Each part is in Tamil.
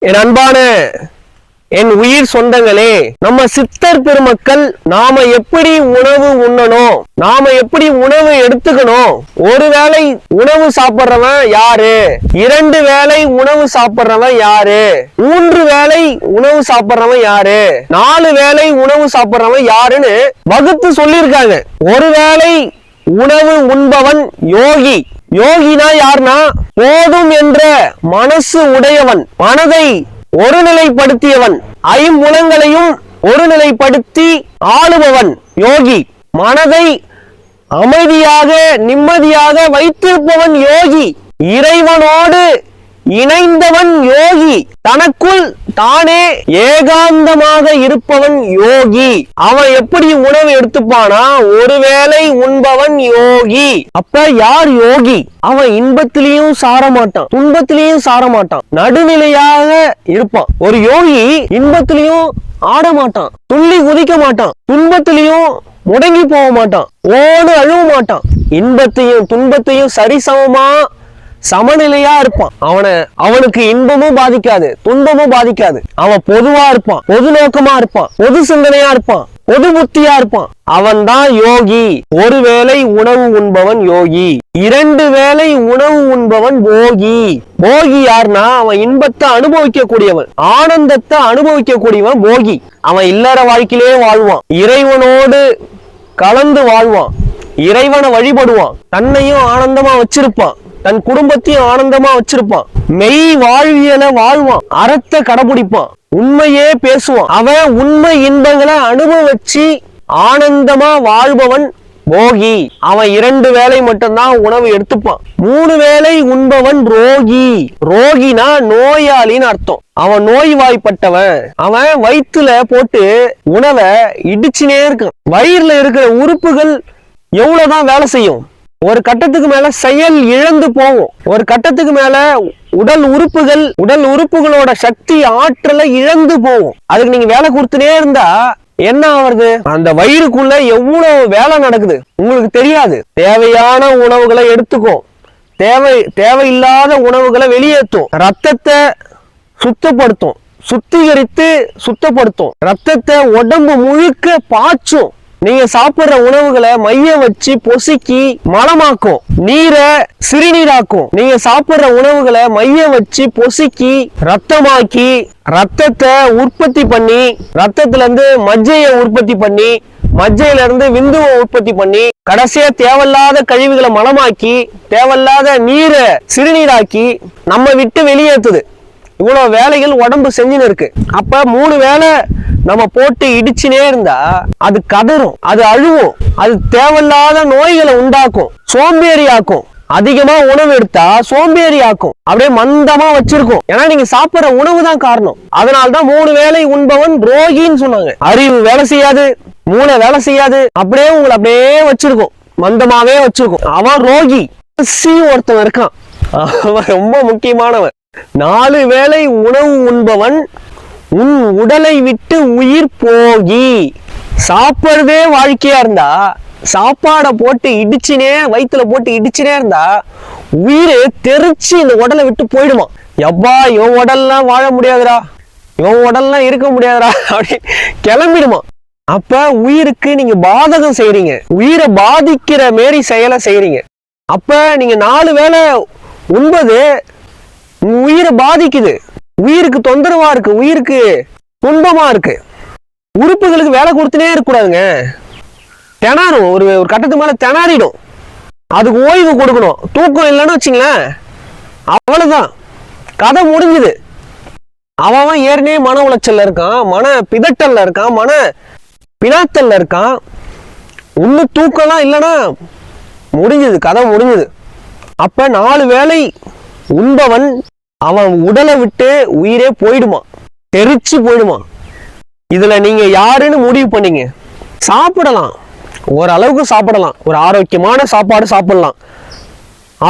என் அன்பான என் உயிர் சொந்தங்களே, நம்ம சித்தர் பெருமக்கள் நாம எப்படி உணவு உண்ணணும், நாம எப்படி உணவு எடுத்துக்கணும், ஒரு வேளை உணவு சாப்பிட்றவன் யாரு, 2 வேளை உணவு சாப்பிட்றவன் யாரு, 3 வேளை உணவு சாப்பிட்றவன் யாரு, 4 வேளை உணவு சாப்பிட்றவன் யாருன்னு வகுத்து சொல்லியிருக்காங்க. ஒரு வேளை உணவு உண்பவன் யோகி. யோகினா யாருன்னா போதும் என்ற மனசு உடையவன், மனதை ஒருநிலைப்படுத்தியவன், ஐம்புலங்களையும் ஒருநிலைப்படுத்தி ஆளுபவன் யோகி. மனதை அமைதியாக நிம்மதியாக வைத்திருப்பவன் யோகி. இறைவனோடு இணைந்தவன் யோகி. தனக்குள் தானே ஏகாந்தமாக இருப்பவன் யோகி. அவன் எப்படி உணவு எடுத்துப்பானா, ஒருவேளை உண்பவன் யோகி. அப்ப யார் யோகி? அவன் இன்பத்திலையும் சார மாட்டான், துன்பத்திலையும் சார மாட்டான், நடுநிலையாக இருப்பான். ஒரு யோகி இன்பத்திலையும் ஆட மாட்டான், துள்ளி குதிக்க மாட்டான், துன்பத்திலையும் முடங்கி போக மாட்டான், ஓடு அழுவ மாட்டான். இன்பத்தையும் துன்பத்தையும் சரிசமமா சமநிலையா இருப்பான். அவனுக்கு இன்பமும் பாதிக்காது, துன்பமும் பாதிக்காது. அவன் பொதுவா இருப்பான், பொது நோக்கமா இருப்பான், பொது சிந்தனையா இருப்பான், பொது புத்தியா இருப்பான். அவன் தான் யோகி. ஒருவேளை உணவு உண்பவன் யோகி, 2 வேளை உணவு உண்பவன் போகி. போகி யாருன்னா அவன் இன்பத்தை அனுபவிக்க கூடியவன், ஆனந்தத்தை அனுபவிக்க கூடியவன் போகி. அவன் இல்லற வாழ்க்கையிலே வாழ்வான், இறைவனோடு கலந்து வாழ்வான், இறைவனை வழிபடுவான், தன்னையும் ஆனந்தமா வச்சிருப்பான், தன் குடும்பத்தையும் ஆனந்தமா வச்சிருப்பான், மெய் வாழ்வியல வாழ்வான், அறத்தை கடைபிடிப்பான், உண்மையே பேசுவான். அவன் உண்மை இன்பங்களை அனுபவிச்சு ஆனந்தமா வாழ்பவன் போகி. அவன் 2 வேளை மட்டும்தான் உணவு எடுத்துப்பான். 3 வேளை உண்பவன் ரோகி. ரோகினா நோயாளின்னு அர்த்தம். அவன் நோய்வாய்ப்பட்டவன். அவன் வயிற்றுல போட்டு உணவை இடிச்சுனே இருக்கான். வயிறுல இருக்கிற உறுப்புகள் எவ்வளவுதான் வேலை செய்யும், ஒரு கட்டத்துக்கு மேல செயல் இழந்து போகும். ஒரு கட்டத்துக்கு மேல உடல் உறுப்புகளோட சக்தி ஆற்றலை இழந்து போகும். அதுக்கு நீங்க வேலை கொடுத்துனே இருந்தா என்ன ஆகுறது? அந்த வயிறுக்குள்ள எவ்வளவு வேலை நடக்குது உங்களுக்கு தெரியாது. தேவையான உணவுகளை எடுத்துக்கும், தேவையில்லாத உணவுகளை வெளியேற்றும், ரத்தத்தை சுத்தப்படுத்தும், சுத்திகரித்து சுத்தப்படுத்தும், ரத்தத்தை உடம்பு முழுக்க பாய்ச்சும். நீங்க சாப்பிடுற உணவுகளை மைய வச்சு பொசுக்கி மலமாக்கும், நீரை சிறுநீராக்கும். நீங்க சாப்பிடுற உணவுகளை மைய வச்சு பொசுக்கி ரத்தமாக்கி, ரத்தத்தை உற்பத்தி பண்ணி, ரத்தத்துல இருந்து மஜ்ஜையை உற்பத்தி பண்ணி, மஜ்ஜையில இருந்து விந்துவை உற்பத்தி பண்ணி, கடைசியா தேவையில்லாத கழிவுகளை மலமாக்கி, தேவையில்லாத நீரை சிறுநீராக்கி நம்ம விட்டு வெளியேற்றுது. இவ்வளவு வேலைகள் உடம்பு செஞ்சுன்னு இருக்கு. அப்ப 3 வேளை நம்ம போட்டு இடிச்சுனே இருந்தா அது கதறும், அது அழுவும், அது தேவையில்லாத நோய்களை உண்டாக்கும், சோம்பேறி ஆக்கும். அதிகமா உணவு எடுத்தா சோம்பேறி ஆக்கும், அப்படியே மந்தமா வச்சிருக்கும். ஏன்னா நீங்க சாப்பிடுற உணவு தான் காரணம். அதனால்தான் 3 வேளை உண்பவன் ரோகின்னு சொன்னாங்க. அறிவு வேலை செய்யாது, மூளை வேலை செய்யாது, அப்படியே உங்களை அப்படியே வச்சிருக்கும், மந்தமாவே வச்சிருக்கும். அவன் ரோகி. ஒருத்தன் இருக்கான், அவன் ரொம்ப முக்கியமானவன். 4 வேளை உணவு உண்பவன் உன் உடலை விட்டு உயிர் போகி. சாப்பிடுறதே வாழ்க்கையா இருந்தா, சாப்பாடை போட்டு இடிச்சுனே வயிற்றுல போட்டு இடிச்சுனே இருந்தா உயிர் தெரிச்சு இந்த உடலை விட்டு போயிடுமா. எவ்வா இவன் உடல்லாம் வாழ முடியாதுடா, இவன் உடல்லாம் இருக்க முடியாதுடா அப்படி கிளம்பிடுமா. அப்ப உயிருக்கு நீங்க பாதகம் செய்றீங்க, உயிரை பாதிக்கிற மாரி செயலை செய்றீங்க. அப்ப நீங்க 4 வேளை உண்பது உயிரை பாதிக்குது, உயிருக்கு தொந்தரவா இருக்கு, உயிருக்கு துன்பமா இருக்கு. உறுப்புகளுக்கு வேலை கொடுத்துனே இருக்கக்கூடாதுங்க. திணறும், ஒரு கட்டத்துக்கு மேல திணறிடும். அதுக்கு ஓய்வு கொடுக்கணும். தூக்கம் இல்லைன்னு வச்சுங்களேன், அவ்வளவுதான், கதை முடிஞ்சுது. அவன் ஏற்கனவே மன உளைச்சல்ல இருக்கான், மன பிதட்டல்ல இருக்கான், மன பினாத்தல்ல இருக்கான். இன்னும் தூக்கம்லாம் இல்லைன்னா முடிஞ்சது, கதை முடிஞ்சது. அப்ப 4 வேளை உண்பவன் அவன் உடலை விட்டு உயிரே போயிடுமா, தெரிச்சு போயிடுமா. இதுல நீங்க யாருன்னு முடிவு பண்ணீங்க? சாப்பிடலாம், ஓரளவுக்கு சாப்பிடலாம், ஒரு ஆரோக்கியமான சாப்பாடு சாப்பிடலாம்,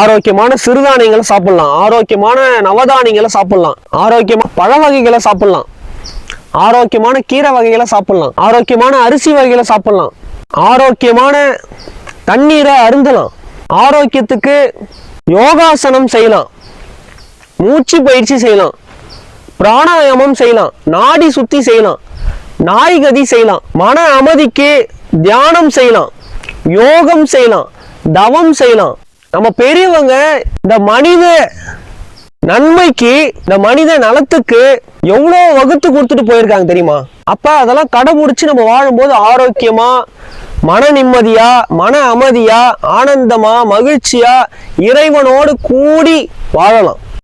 ஆரோக்கியமான சிறுதானியங்களை சாப்பிடலாம், ஆரோக்கியமான நவதானியங்களை சாப்பிடலாம், ஆரோக்கியமான பழ வகைகளை சாப்பிடலாம், ஆரோக்கியமான கீரை வகைகளை சாப்பிடலாம், ஆரோக்கியமான அரிசி வகைகளை சாப்பிடலாம், ஆரோக்கியமான தண்ணீரை அருந்தலாம், ஆரோக்கியத்துக்கு யோகாசனம் செய்யலாம், மூச்சு பயிற்சி செய்யலாம், பிராணாயாமம் செய்யலாம், நாடி சுத்தி செய்யலாம், நாய்கதி செய்யலாம், மன அமைதிக்கு தியானம் செய்யலாம், யோகம் செய்யலாம், தவம் செய்யலாம். நம்ம பெரியவங்க இந்த மனித நன்மைக்கு, இந்த மனித நலத்துக்கு எவ்வளோ வகுத்து கொடுத்துட்டு போயிருக்காங்க தெரியுமா? அப்ப அதெல்லாம் கடைபிடிச்சு நம்ம வாழும்போது ஆரோக்கியமா, மன நிம்மதியா, மன அமைதியா, ஆனந்தமா, மகிழ்ச்சியா, இறைவனோடு கூடி வாழலாம்.